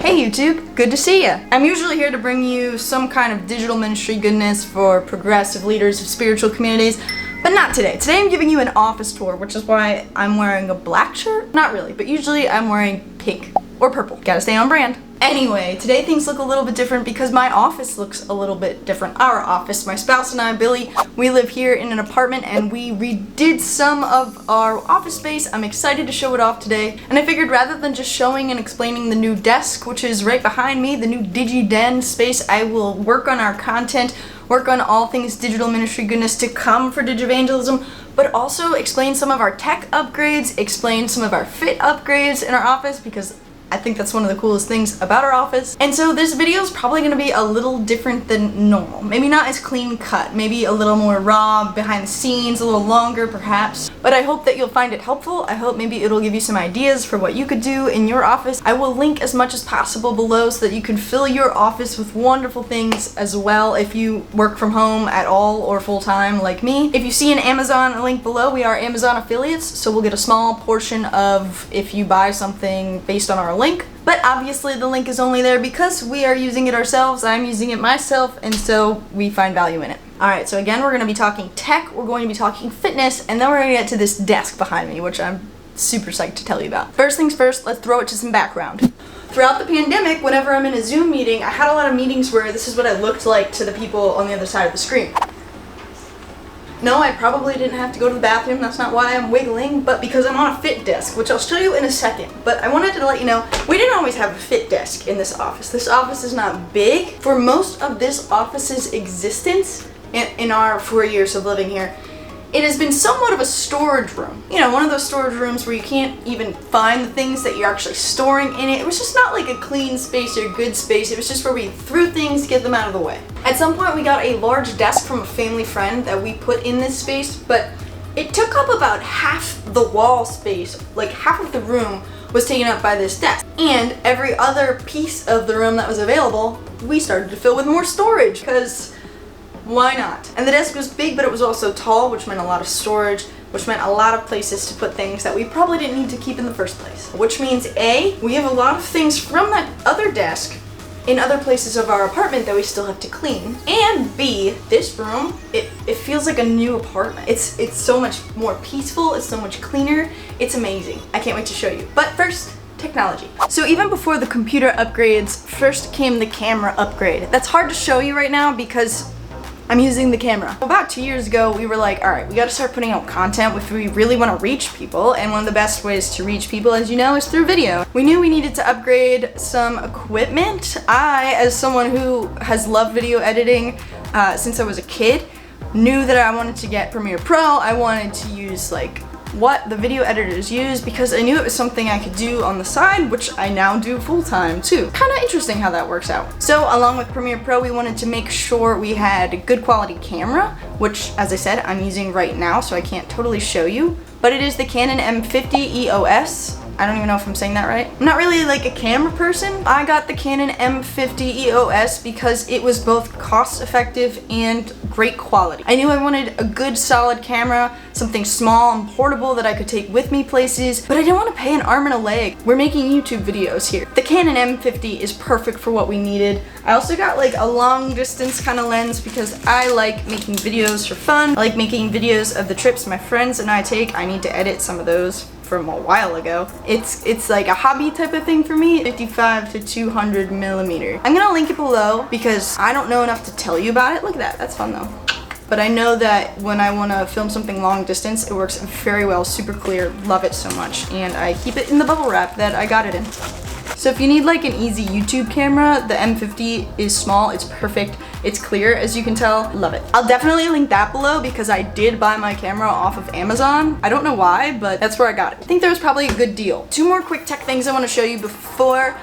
Hey YouTube, good to see ya. I'm usually here to bring you some kind of digital ministry goodness for progressive leaders of spiritual communities, but not today. Today I'm giving you an office tour, which is why I'm wearing a black shirt. Not really, but usually I'm wearing pink or purple. Gotta stay on brand. Anyway, today things look a little bit different because my office looks a little bit different. Our office, my spouse and I, Billy, we live here in an apartment and we redid some of our office space. I'm excited to show it off today. And I figured rather than just showing and explaining the new desk, which is right behind me, the new DigiDen space, I will work on our content, work on all things digital ministry goodness to come for Digivangelism, but also explain some of our tech upgrades, explain some of our fit upgrades in our office because I think that's one of the coolest things about our office. And so this video is probably going to be a little different than normal. Maybe not as clean cut, maybe a little more raw, behind the scenes, a little longer perhaps. But I hope that you'll find it helpful. I hope maybe it'll give you some ideas for what you could do in your office. I will link as much as possible below so that you can fill your office with wonderful things as well if you work from home at all or full time like me. If you see an Amazon link below, we are Amazon affiliates, so we'll get a small portion of if you buy something based on our link. But obviously the link is only there because we are using it ourselves, I'm using it myself, and so we find value in it. Alright, so again we're going to be talking tech, we're going to be talking fitness, and then we're going to get to this desk behind me, which I'm super psyched to tell you about. First things first, let's throw it to some background. Throughout the pandemic, whenever I'm in a Zoom meeting, I had a lot of meetings where this is what I looked like to the people on the other side of the screen. No, I probably didn't have to go to the bathroom, that's not why I'm wiggling, but because I'm on a FitDesk, which I'll show you in a second. But I wanted to let you know, we didn't always have a FitDesk in this office. This office is not big. For most of this office's existence, in our 4 years of living here, it has been somewhat of a storage room. You know, one of those storage rooms where you can't even find the things that you're actually storing in it. It was just not like a clean space or good space. It was just where we threw things to get them out of the way. At some point we got a large desk from a family friend that we put in this space, but it took up about half the wall space, like half of the room was taken up by this desk. And every other piece of the room that was available, we started to fill with more storage, because why not? And the desk was big, but it was also tall, which meant a lot of storage, which meant a lot of places to put things that we probably didn't need to keep in the first place. Which means A, we have a lot of things from that other desk in other places of our apartment that we still have to clean. And B, this room, it feels like a new apartment. It's so much more peaceful, it's so much cleaner, it's amazing. I can't wait to show you. But first, technology. So even before the computer upgrades, first came the camera upgrade. That's hard to show you right now because I'm using the camera. About 2 years ago, we were like, all right, we gotta start putting out content if we really wanna reach people, and one of the best ways to reach people, as you know, is through video. We knew we needed to upgrade some equipment. I, as someone who has loved video editing since I was a kid, knew that I wanted to get Premiere Pro. I wanted to use like what the video editors use because I knew it was something I could do on the side, which I now do full-time too. Kind of interesting how that works out. So along with Premiere Pro, we wanted to make sure we had a good quality camera, which as I said, I'm using right now, so I can't totally show you, but it is the Canon M50 EOS. I don't even know if I'm saying that right. I'm not really like a camera person. I got the Canon M50 EOS because it was both cost effective and great quality. I knew I wanted a good solid camera, something small and portable that I could take with me places, but I didn't want to pay an arm and a leg. We're making YouTube videos here. The Canon M50 is perfect for what we needed. I also got like a long distance kind of lens because I like making videos for fun. I like making videos of the trips my friends and I take. I need to edit some of those from a while ago. It's like a hobby type of thing for me. 55 to 200 millimeter. I'm gonna link it below because I don't know enough to tell you about it. Look at that, that's fun though. But I know that when I want to film something long distance, it works very well, super clear, love it so much, and I keep it in the bubble wrap that I got it in. So if you need like an easy YouTube camera, the M50 is small, it's perfect, it's clear as you can tell, love it. I'll definitely link that below because I did buy my camera off of Amazon. I don't know why, but that's where I got it. I think there was probably a good deal. Two more quick tech things I want to show you before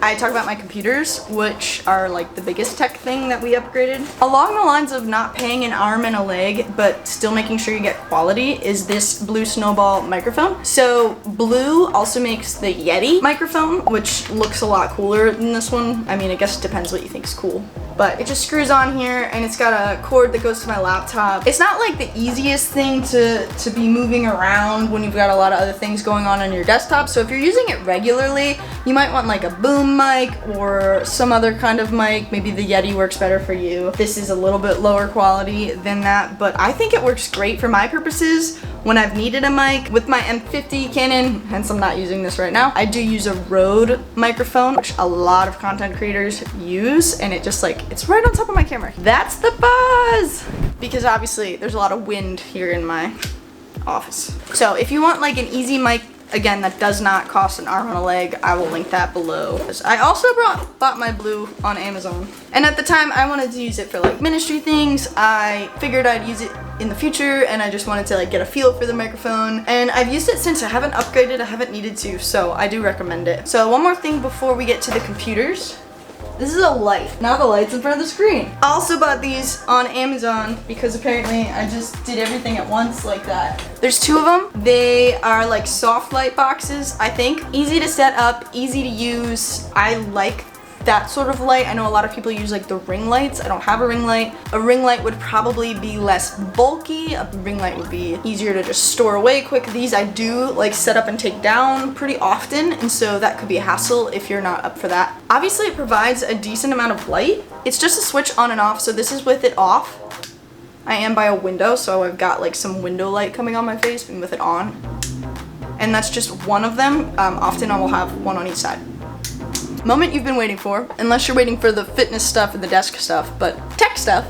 I talk about my computers, which are like the biggest tech thing that we upgraded. Along the lines of not paying an arm and a leg, but still making sure you get quality, is this Blue Snowball microphone. So Blue also makes the Yeti microphone, which looks a lot cooler than this one. I mean, I guess it depends what you think is cool. but it just screws on here and it's got a cord that goes to my laptop. It's not like the easiest thing to be moving around when you've got a lot of other things going on your desktop. So if you're using it regularly, you might want like a boom mic or some other kind of mic. Maybe the Yeti works better for you. This is a little bit lower quality than that, but I think it works great for my purposes when I've needed a mic. With my M50 Canon, hence I'm not using this right now, I do use a Rode microphone, which a lot of content creators use, and it just like, it's right on top of my camera. That's the buzz! Because obviously there's a lot of wind here in my office. So if you want like an easy mic, again, that does not cost an arm and a leg, I will link that below. I also bought my Blue on Amazon. And at the time, I wanted to use it for like ministry things. I figured I'd use it in the future, and I just wanted to like get a feel for the microphone. And I've used it since. I haven't upgraded, I haven't needed to, so I do recommend it. So one more thing before we get to the computers. This is a light, not the lights in front of the screen. I also bought these on Amazon because apparently I just did everything at once like that. There's 2 of them. They are like soft light boxes, I think. Easy to set up, easy to use. I like that sort of light. I know a lot of people use like the ring lights. I don't have a ring light. A ring light would probably be less bulky. A ring light would be easier to just store away quick. These I do like set up and take down pretty often, and so that could be a hassle if you're not up for that. Obviously it provides a decent amount of light. It's just a switch on and off, so this is with it off. I am by a window, so I've got like some window light coming on my face and with it on. And that's just one of them. Often I will have one on each side. Moment you've been waiting for, unless you're waiting for the fitness stuff and the desk stuff, but tech stuff.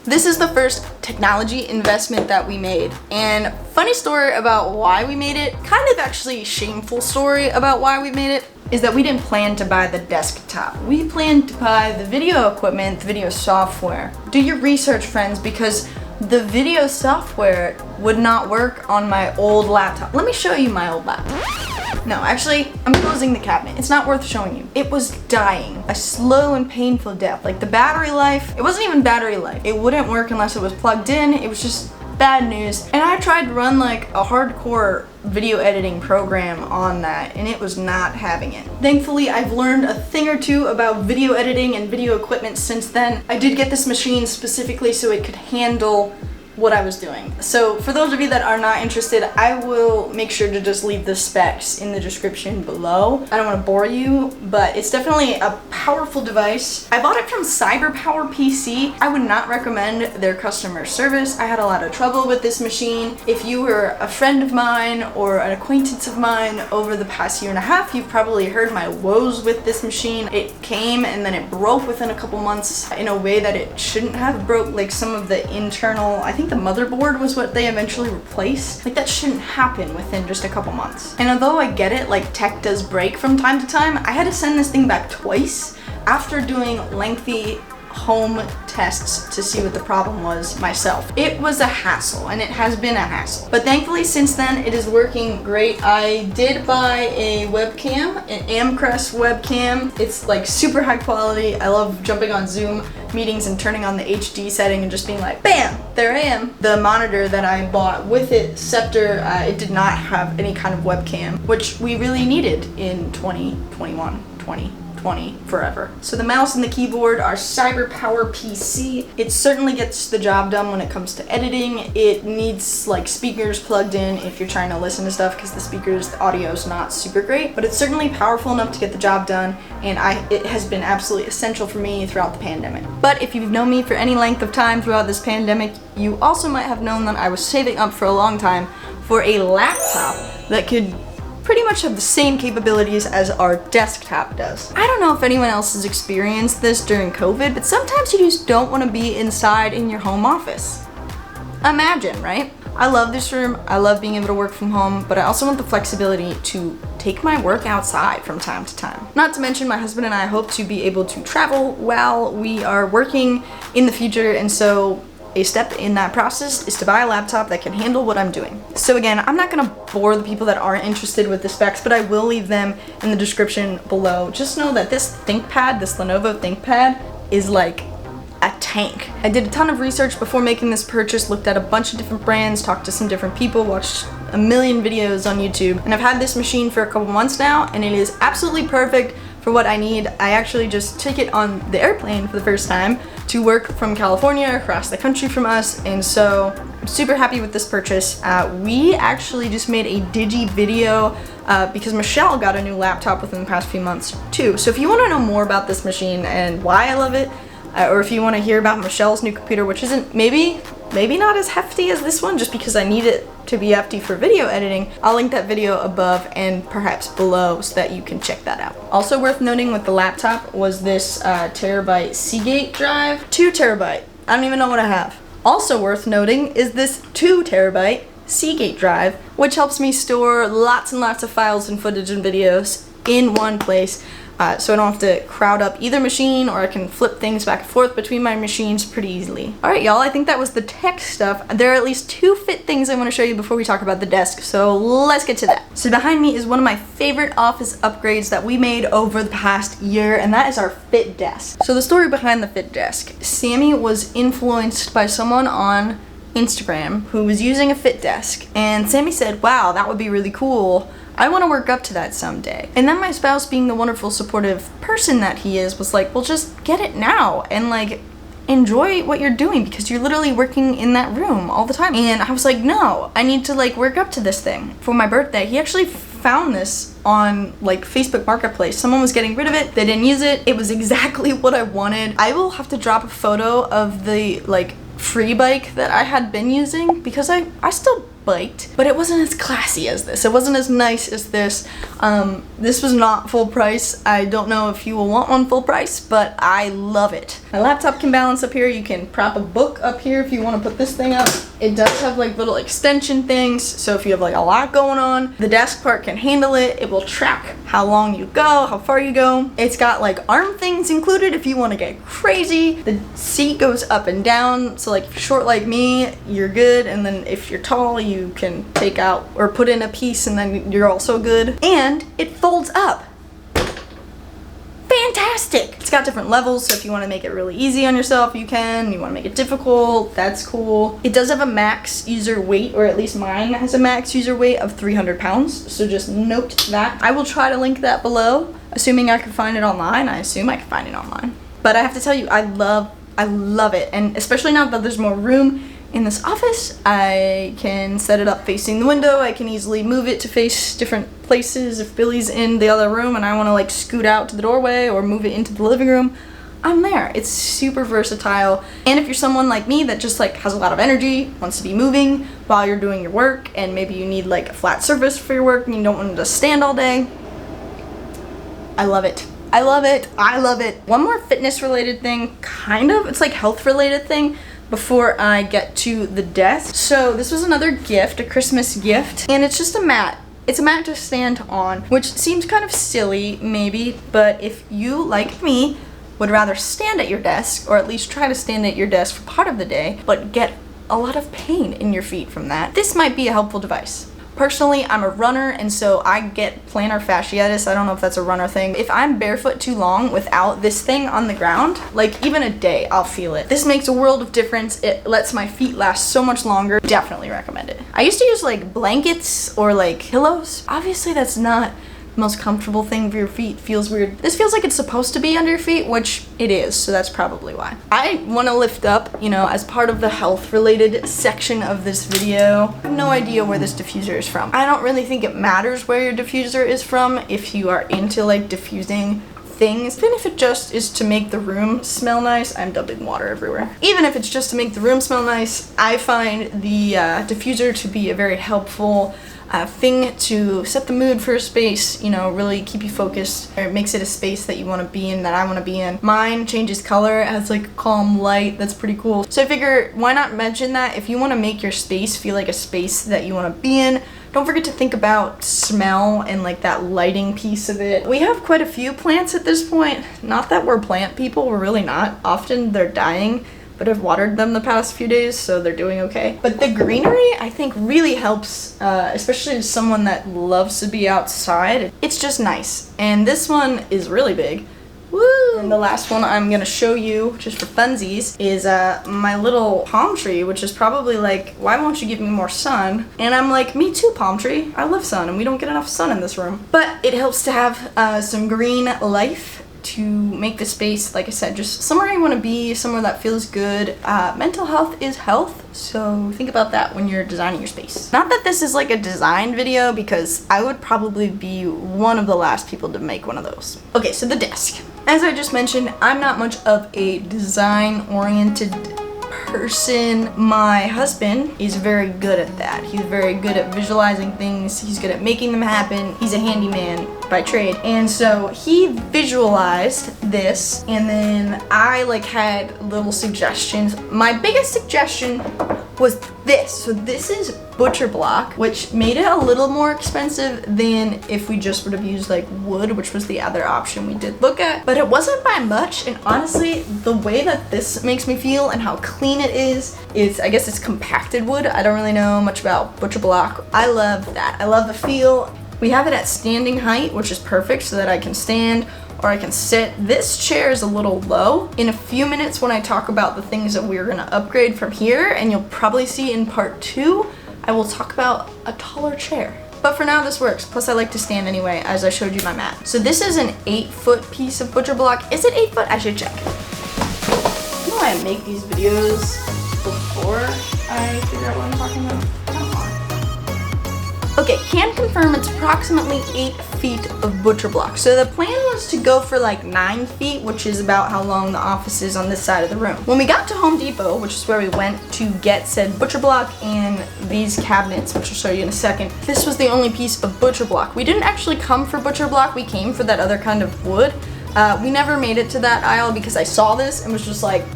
This is the first technology investment that we made. And funny story about why we made it, kind of actually shameful story about why we made it, is that we didn't plan to buy the desktop. We planned to buy the video equipment, the video software. Do your research, friends, because the video software would not work on my old laptop. Let me show you my old laptop. No, actually, I'm closing the cabinet. It's not worth showing you. It was dying. A slow and painful death. Like the battery life, it wasn't even battery life. It wouldn't work unless it was plugged in. It was just bad news. And I tried to run like a hardcore video editing program on that, and it was not having it. Thankfully, I've learned a thing or two about video editing and video equipment since then. I did get this machine specifically so it could handle what I was doing. So for those of you that are not interested, I will make sure to just leave the specs in the description below. I don't want to bore you, but it's definitely a powerful device. I bought it from CyberPower PC. I would not recommend their customer service. I had a lot of trouble with this machine. If you were a friend of mine or an acquaintance of mine over the past year and a half, you've probably heard my woes with this machine. It came and then it broke within a couple months in a way that it shouldn't have. Broke like some of the internal, I think the motherboard was what they eventually replaced. Like that shouldn't happen within just a couple months. And although I get it, like tech does break from time to time, I had to send this thing back twice after doing lengthy home tests to see what the problem was myself. It was a hassle, and it has been a hassle. But thankfully since then it is working great. I did buy a webcam, an Amcrest webcam. It's like super high quality. I love jumping on Zoom meetings and turning on the HD setting and just being like, bam, there I am. The monitor that I bought with it, Sceptre, it did not have any kind of webcam, which we really needed in 2021, 2020, forever. So the mouse and the keyboard are CyberPower PC. It certainly gets the job done when it comes to editing. It needs like speakers plugged in if you're trying to listen to stuff, because the audio is not super great, but it's certainly powerful enough to get the job done, and it has been absolutely essential for me throughout the pandemic. But if you've known me for any length of time throughout this pandemic, you also might have known that I was saving up for a long time for a laptop that could pretty much have the same capabilities as our desktop does. I don't know if anyone else has experienced this during COVID, but sometimes you just don't want to be inside in your home office. Imagine, right? I love this room, I love being able to work from home, but I also want the flexibility to take my work outside from time to time. Not to mention, my husband and I hope to be able to travel while we are working in the future, and so a step in that process is to buy a laptop that can handle what I'm doing. So again, I'm not gonna bore the people that aren't interested with the specs, but I will leave them in the description below. Just know that this ThinkPad, this Lenovo ThinkPad, is like a tank. I did a ton of research before making this purchase, looked at a bunch of different brands, talked to some different people, watched a million videos on YouTube, and I've had this machine for a couple months now, and it is absolutely perfect for what I need. I actually just took it on the airplane for the first time to work from California across the country from us, and so I'm super happy with this purchase. We actually just made a Digi video because Michelle got a new laptop within the past few months too. So if you want to know more about this machine and why I love it, or if you want to hear about Michelle's new computer, which isn't maybe not as hefty as this one, just because I need it to be hefty for video editing, I'll link that video above and perhaps below so that you can check that out. Also worth noting with the laptop was this terabyte Seagate drive, 2 terabyte. I don't even know what I have. Also worth noting is this 2 terabyte Seagate drive, which helps me store lots and lots of files and footage and videos in one place. So I don't have to crowd up either machine, or I can flip things back and forth between my machines pretty easily. Alright y'all, I think that was the tech stuff. There are at least 2 fit things I want to show you before we talk about the desk, so let's get to that. So behind me is one of my favorite office upgrades that we made over the past year, and that is our FitDesk. So the story behind the FitDesk. Sammy was influenced by someone on Instagram who was using a FitDesk, and Sammy said, wow, that would be really cool. I want to work up to that someday. And then my spouse, being the wonderful supportive person that he is, was like, well, just get it now and like enjoy what you're doing, because you're literally working in that room all the time. And I was like, no, I need to like work up to this thing. For my birthday, he actually found this on like Facebook Marketplace. Someone was getting rid of it, they didn't use it. It was exactly what I wanted. I will have to drop a photo of the like free bike that I had been using, because I still biked, but it wasn't as classy as this. It wasn't as nice as this. This was not full price. I don't know if you will want one full price, but I love it. My laptop can balance up here. You can prop a book up here if you want to put this thing up. It does have like little extension things, so if you have like a lot going on, the desk part can handle it. It will track how long you go, how far you go. It's got like arm things included if you want to get crazy. The seat goes up and down, so like if you're short like me, you're good, and then if you're tall, you can take out or put in a piece and then you're also good. And it folds up. Fantastic! It's got different levels, so if you want to make it really easy on yourself, you can. You want to make it difficult, that's cool. It does have a max user weight, or at least mine has a max user weight of 300 pounds, so just note that. I will try to link that below, assuming I can find it online. I assume I can find it online. But I have to tell you, I love it, and especially now that there's more room in this office, I can set it up facing the window. I can easily move it to face different places. If Billy's in the other room and I want to like scoot out to the doorway or move it into the living room, I'm there. It's super versatile. And if you're someone like me that just like has a lot of energy, wants to be moving while you're doing your work, and maybe you need like a flat surface for your work and you don't want to stand all day, I love it. I love it. I love it. One more fitness related thing, kind of, it's like health related thing, before I get to the desk. So this was another gift, a Christmas gift, and it's just a mat. It's a mat to stand on, which seems kind of silly maybe, but if you, like me, would rather stand at your desk, or at least try to stand at your desk for part of the day, but get a lot of pain in your feet from that, this might be a helpful device. Personally, I'm a runner, and so I get plantar fasciitis. I don't know if that's a runner thing. If I'm barefoot too long without this thing on the ground, like even a day, I'll feel it. This makes a world of difference. It lets my feet last so much longer. Definitely recommend it. I used to use like blankets or like pillows. Obviously that's not the most comfortable thing for your feet. Feels weird. This feels like it's supposed to be under your feet, which it is, so that's probably why. I want to lift up, you know, as part of the health related section of this video. I have no idea where this diffuser is from. I don't really think it matters where your diffuser is from if you are into like diffusing things. Even if it just is to make the room smell nice, I'm dumping water everywhere. Even if it's just to make the room smell nice, I find the diffuser to be a very helpful thing to set the mood for a space, you know, really keep you focused. It makes it a space that you want to be in, that I want to be in. Mine changes color, it has like a calm light, that's pretty cool. So I figure, why not mention that? If you want to make your space feel like a space that you want to be in, don't forget to think about smell and like that lighting piece of it. We have quite a few plants at this point. Not that we're plant people, we're really not. Often they're dying, but I've watered them the past few days, so they're doing okay. But the greenery, I think, really helps, especially as someone that loves to be outside. It's just nice. And this one is really big. Woo! And the last one I'm gonna show you, just for funsies, is my little palm tree, which is probably like, why won't you give me more sun? And I'm like, me too, palm tree. I love sun, and we don't get enough sun in this room. But it helps to have some green life to make the space, like I said, just somewhere you want to be, somewhere that feels good. Mental health is health, so think about that when you're designing your space. Not that this is like a design video, because I would probably be one of the last people to make one of those. Okay, so the desk. As I just mentioned, I'm not much of a design-oriented person. My husband is very good at that. He's very good at visualizing things. He's good at making them happen. He's a handyman by trade. And so he visualized this, and then I like had little suggestions. My biggest suggestion was this. So this is butcher block, which made it a little more expensive than if we just would have used like wood, which was the other option we did look at, but it wasn't by much. And honestly, the way that this makes me feel and how clean it is, I guess it's compacted wood. I don't really know much about butcher block. I love that. I love the feel. We have it at standing height, which is perfect so that I can stand or I can sit. This chair is a little low. In a few minutes when I talk about the things that we're gonna upgrade from here, and you'll probably see in part 2, I will talk about a taller chair. But for now, this works. Plus, I like to stand anyway, as I showed you my mat. So this is an 8-foot piece of butcher block. Is it 8 foot? I should check. You know I make these videos before I figure out what I'm talking about? Come on. Okay, can confirm it's approximately 8 feet of butcher block. So the plan was to go for like 9 feet, which is about how long the office is on this side of the room. When we got to Home Depot, which is where we went to get said butcher block and these cabinets, which I'll show you in a second, this was the only piece of butcher block. We didn't actually come for butcher block, we came for that other kind of wood. We never made it to that aisle because I saw this and was just like,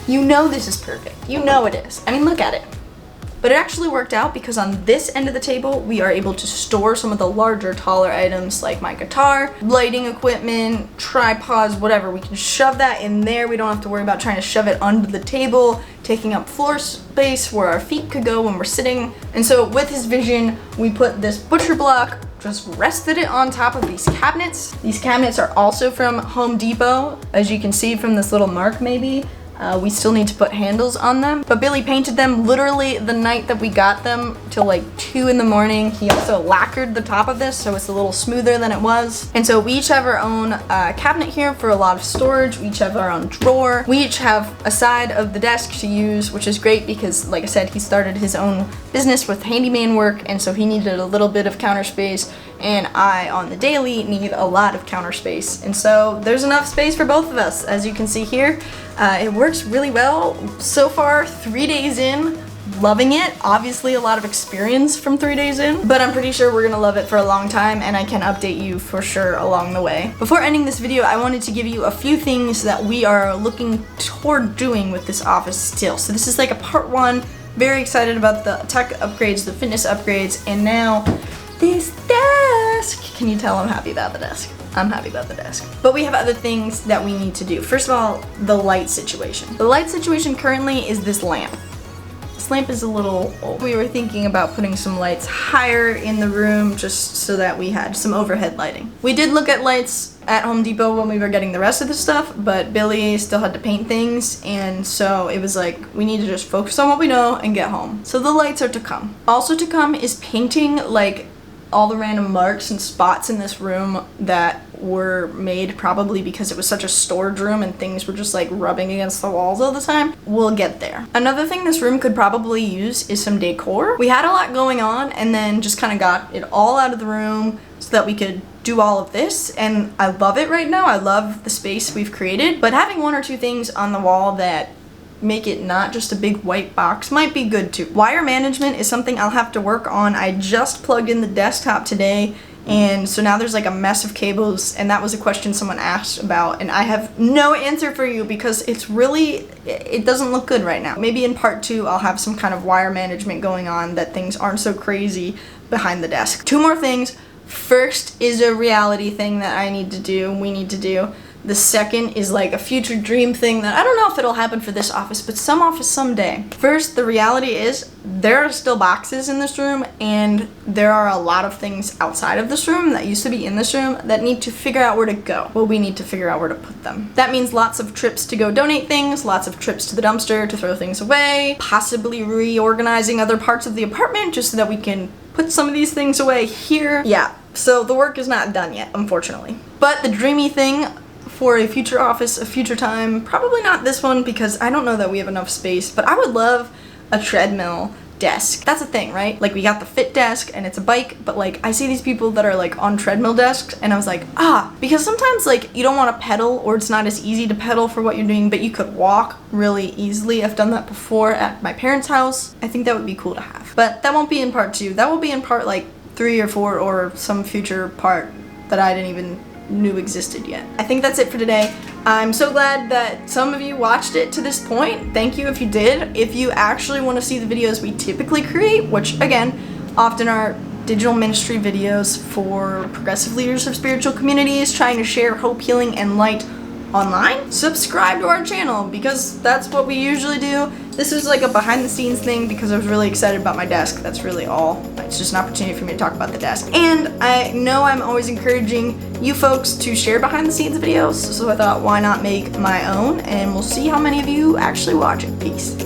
you know this is perfect. You know it is. I mean, look at it. But it actually worked out because on this end of the table, we are able to store some of the larger, taller items like my guitar, lighting equipment, tripods, whatever. We can shove that in there. We don't have to worry about trying to shove it under the table, taking up floor space where our feet could go when we're sitting. And so with his vision, we put this butcher block, just rested it on top of these cabinets. These cabinets are also from Home Depot, as you can see from this little mark maybe. We still need to put handles on them, but Billy painted them literally the night that we got them till like 2 in the morning. He also lacquered the top of this so it's a little smoother than it was. And so we each have our own cabinet here for a lot of storage. We each have our own drawer. We each have a side of the desk to use, which is great because, like I said, he started his own business with handyman work, and so he needed a little bit of counter space, and I, on the daily, need a lot of counter space. And so there's enough space for both of us, as you can see here. It works really well. So far, 3 days in, loving it. Obviously a lot of experience from 3 days in, but I'm pretty sure we're gonna love it for a long time, and I can update you for sure along the way. Before ending this video, I wanted to give you a few things that we are looking toward doing with this office still. So this is like a part 1. Very excited about the tech upgrades, the fitness upgrades, and now this desk. Can you tell I'm happy about the desk? I'm happy about the desk. But we have other things that we need to do. First of all, the light situation. The light situation currently is this lamp. This lamp is a little old. We were thinking about putting some lights higher in the room just so that we had some overhead lighting. We did look at lights at Home Depot when we were getting the rest of the stuff, but Billy still had to paint things, and so it was like, we need to just focus on what we know and get home. So the lights are to come. Also to come is painting like all the random marks and spots in this room that were made probably because it was such a storage room and things were just like rubbing against the walls all the time. We'll get there. Another thing this room could probably use is some decor. We had a lot going on and then just kind of got it all out of the room so that we could do all of this, and I love it right now. I love the space we've created, but having 1 or 2 things on the wall that make it not just a big white box might be good too. Wire management is something I'll have to work on. I just plugged in the desktop today, and so now there's like a mess of cables, and that was a question someone asked about, and I have no answer for you because it doesn't look good right now. Maybe in part 2 I'll have some kind of wire management going on that things aren't so crazy behind the desk. 2 more things. First is a reality thing that we need to do. The second is like a future dream thing that I don't know if it'll happen for this office, but some office someday. First, the reality is there are still boxes in this room, and there are a lot of things outside of this room that used to be in this room that need to figure out where to go. Well, we need to figure out where to put them. That means lots of trips to go donate things, lots of trips to the dumpster to throw things away, possibly reorganizing other parts of the apartment just so that we can put some of these things away here. Yeah, so the work is not done yet, unfortunately. But the dreamy thing for a future office, a future time, probably not this one because I don't know that we have enough space, but I would love a treadmill desk. That's a thing, right? Like we got the FitDesk and it's a bike, but like I see these people that are like on treadmill desks and I was like, because sometimes like you don't want to pedal or it's not as easy to pedal for what you're doing, but you could walk really easily. I've done that before at my parents' house. I think that would be cool to have. But that won't be in part 2. That will be in part like 3 or 4 or some future part that I didn't even knew existed yet. I think that's it for today. I'm so glad that some of you watched it to this point. Thank you if you did. If you actually want to see the videos we typically create, which again, often are digital ministry videos for progressive leaders of spiritual communities trying to share hope, healing, and light online, subscribe to our channel because that's what we usually do. This is like a behind the scenes thing because I was really excited about my desk. That's really all. It's just an opportunity for me to talk about the desk. And I know I'm always encouraging you folks to share behind the scenes videos, so I thought why not make my own, and we'll see how many of you actually watch it. Peace.